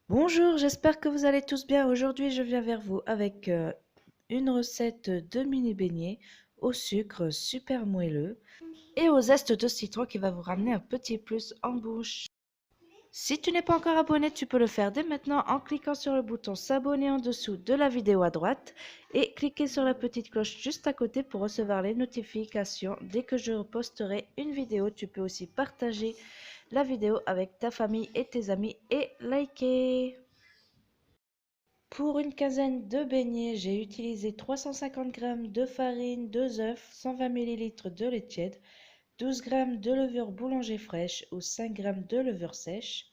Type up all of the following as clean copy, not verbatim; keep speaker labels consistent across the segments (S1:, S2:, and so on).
S1: Bonjour, j'espère que vous allez tous bien. Aujourd'hui, je viens vers vous avec une recette de mini beignets au sucre super moelleux et au zeste de citron qui va vous ramener un petit plus en bouche. Si tu n'es pas encore abonné, tu peux le faire dès maintenant en cliquant sur le bouton s'abonner en dessous de la vidéo à droite et cliquer sur la petite cloche juste à côté pour recevoir les notifications dès que je posterai une vidéo. Tu peux aussi partager la vidéo avec ta famille et tes amis et liker. Pour une quinzaine de beignets, j'ai utilisé 350 g de farine, 2 œufs, 120 ml de lait tiède, 12 g de levure boulanger fraîche ou 5 g de levure sèche,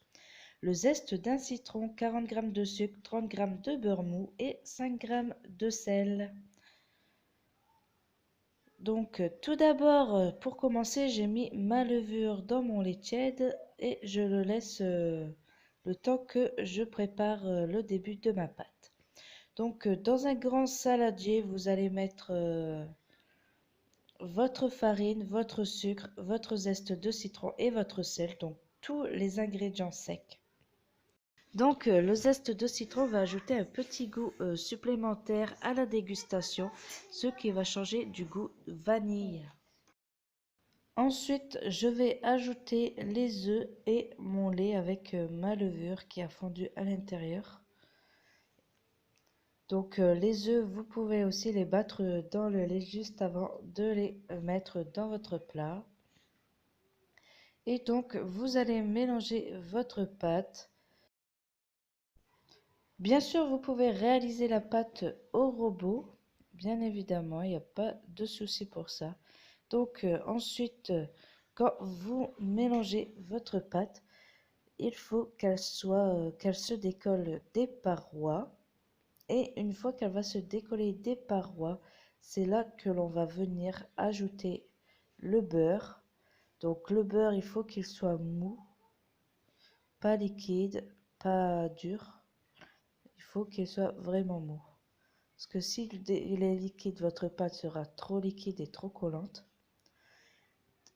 S1: le zeste d'un citron, 40 g de sucre, 30 g de beurre mou et 5 g de sel. Donc tout d'abord, pour commencer, j'ai mis ma levure dans mon lait tiède et je le laisse le temps que je prépare le début de ma pâte. Donc, dans un grand saladier, vous allez mettre votre farine, votre sucre, votre zeste de citron et votre sel, donc tous les ingrédients secs. Donc, le zeste de citron va ajouter un petit goût supplémentaire à la dégustation, ce qui va changer du goût vanille. Ensuite, je vais ajouter les œufs et mon lait avec ma levure qui a fondu à l'intérieur. Donc les œufs, vous pouvez aussi les battre dans le lait juste avant de les mettre dans votre plat. Et donc vous allez mélanger votre pâte. Bien sûr, vous pouvez réaliser la pâte au robot. Bien évidemment, il n'y a pas de souci pour ça. Donc ensuite, quand vous mélangez votre pâte, il faut qu'elle se décolle des parois. Et une fois qu'elle va se décoller des parois, c'est là que l'on va venir ajouter le beurre. Donc le beurre, il faut qu'il soit mou, pas liquide, pas dur. Il faut qu'il soit vraiment mou. Parce que s'il est liquide, votre pâte sera trop liquide et trop collante.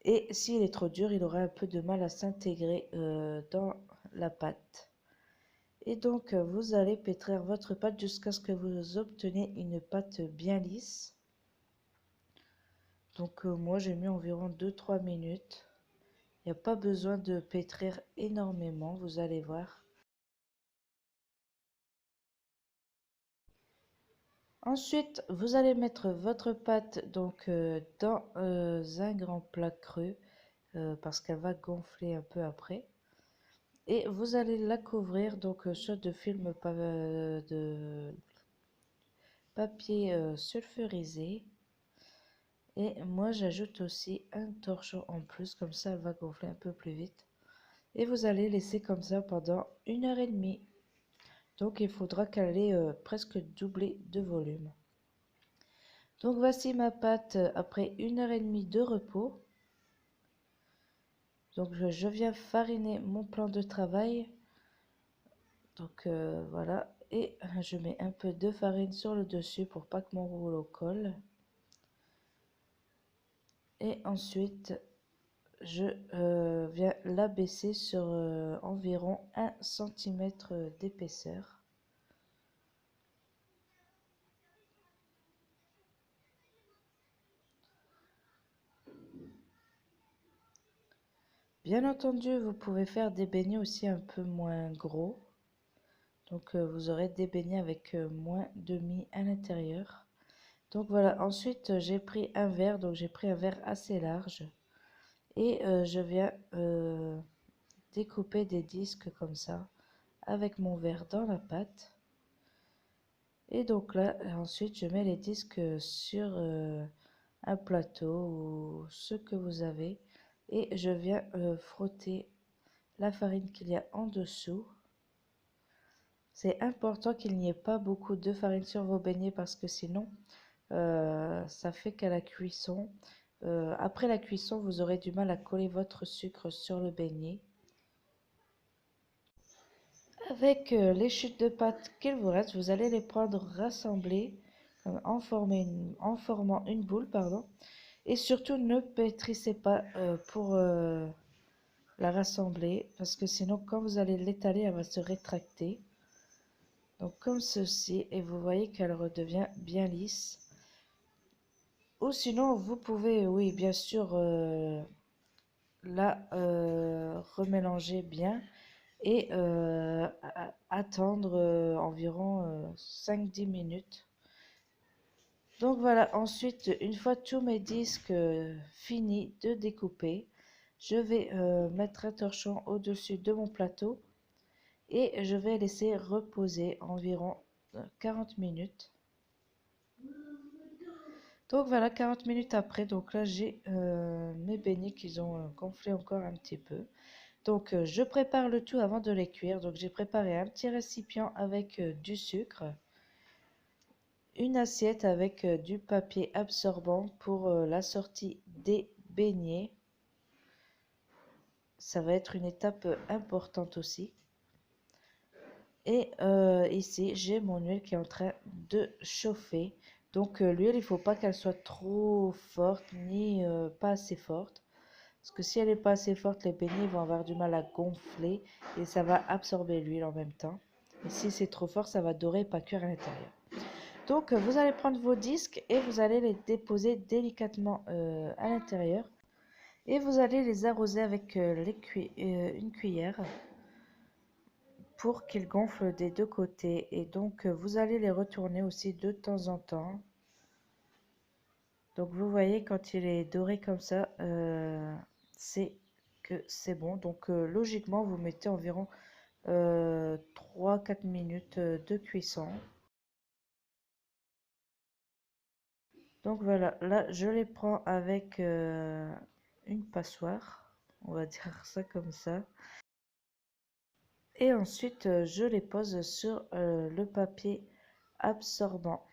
S1: Et s'il est trop dur, il aura un peu de mal à s'intégrer dans la pâte. Et donc, vous allez pétrir votre pâte jusqu'à ce que vous obteniez une pâte bien lisse. Donc, moi, j'ai mis environ 2-3 minutes. Il n'y a pas besoin de pétrir énormément, vous allez voir. Ensuite, vous allez mettre votre pâte donc, dans un grand plat creux parce qu'elle va gonfler un peu après. Et vous allez la couvrir donc soit de film de papier sulfurisé. Et moi j'ajoute aussi un torchon en plus, comme ça elle va gonfler un peu plus vite. Et vous allez laisser comme ça pendant 1 h 30. Donc il faudra qu'elle ait presque doublé de volume. Donc voici ma pâte après 1 h 30 de repos. Donc je viens fariner mon plan de travail. Donc voilà. Et je mets un peu de farine sur le dessus pour pas que mon rouleau colle. Et ensuite je viens l'abaisser sur environ 1 cm d'épaisseur. Bien entendu, vous pouvez faire des beignets aussi un peu moins gros. Donc vous aurez des beignets avec moins de mie à l'intérieur. Donc voilà, ensuite j'ai pris un verre, donc j'ai pris un verre assez large. Et je viens découper des disques comme ça avec mon verre dans la pâte. Et donc là, ensuite, je mets les disques sur un plateau ou ce que vous avez. Et je viens frotter la farine qu'il y a en dessous. C'est important qu'il n'y ait pas beaucoup de farine sur vos beignets parce que sinon, ça fait qu'à la cuisson, après la cuisson, vous aurez du mal à coller votre sucre sur le beignet. Avec les chutes de pâte qu'il vous reste, vous allez les prendre rassemblées en formant une boule, pardon. Et surtout, ne pétrissez pas pour la rassembler parce que sinon quand vous allez l'étaler, elle va se rétracter. Donc comme ceci, et vous voyez qu'elle redevient bien lisse. Ou sinon vous pouvez, oui bien sûr, la remélanger bien et attendre environ 5-10 minutes. Donc voilà, ensuite, une fois tous mes disques finis de découper, je vais mettre un torchon au-dessus de mon plateau et je vais laisser reposer environ 40 minutes. Donc voilà, 40 minutes après, donc là j'ai mes beignets qui ont gonflé encore un petit peu. Donc je prépare le tout avant de les cuire. Donc j'ai préparé un petit récipient avec du sucre, une assiette avec du papier absorbant pour la sortie des beignets. Ça va être une étape importante aussi. Et ici, j'ai mon huile qui est en train de chauffer. Donc l'huile, il ne faut pas qu'elle soit trop forte ni pas assez forte. Parce que si elle n'est pas assez forte, les beignets vont avoir du mal à gonfler et ça va absorber l'huile en même temps. Et si c'est trop fort, ça va dorer et pas cuire à l'intérieur. Donc vous allez prendre vos disques et vous allez les déposer délicatement à l'intérieur. Et vous allez les arroser avec une cuillère pour qu'ils gonflent des deux côtés. Et donc vous allez les retourner aussi de temps en temps. Donc vous voyez quand il est doré comme ça, c'est que c'est bon. Donc logiquement vous mettez environ 3-4 minutes de cuisson. Donc voilà, là je les prends avec une passoire, on va dire ça comme ça. Et ensuite je les pose sur le papier absorbant.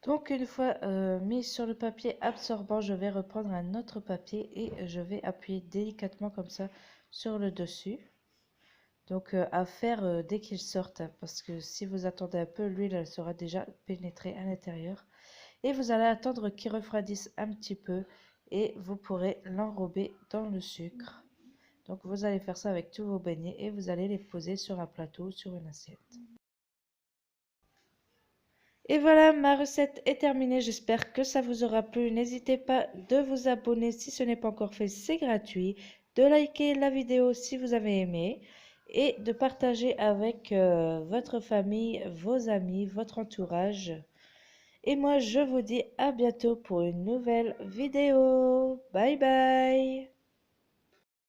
S1: Donc une fois mis sur le papier absorbant, je vais reprendre un autre papier et je vais appuyer délicatement comme ça sur le dessus. Donc à faire dès qu'il sortent, hein, parce que si vous attendez un peu, l'huile elle sera déjà pénétrée à l'intérieur. Et vous allez attendre qu'il refroidisse un petit peu et vous pourrez l'enrober dans le sucre. Donc vous allez faire ça avec tous vos beignets et vous allez les poser sur un plateau, sur une assiette. Et voilà, ma recette est terminée. J'espère que ça vous aura plu. N'hésitez pas de vous abonner si ce n'est pas encore fait, c'est gratuit. De liker la vidéo si vous avez aimé et de partager avec votre famille, vos amis, votre entourage. Et moi, je vous dis à bientôt pour une nouvelle vidéo. Bye bye!